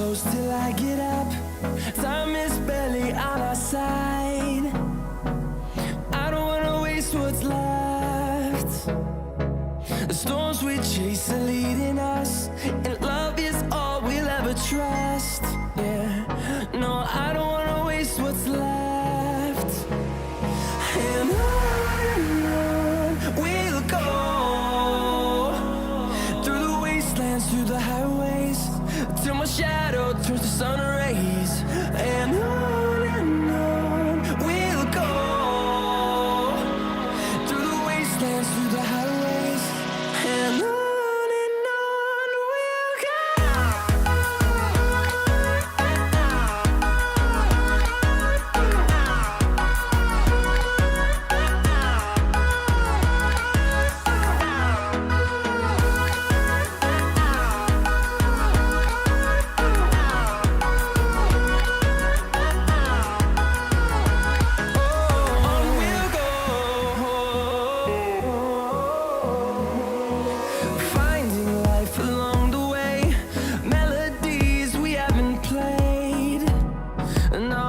close till I get up. Time is barely on our side. I don't wanna waste what's left. The storms we chase are leading us, and love is all we'll ever trust. Yeah, no, I don't wanna waste what's left. And on we'll go, through the wastelands, through the highways, till my shadow turns to sun rays. And on we'll go, through the wastelands, through the highways, and on we'll go. Finding life along the way, melodies we haven't played. No,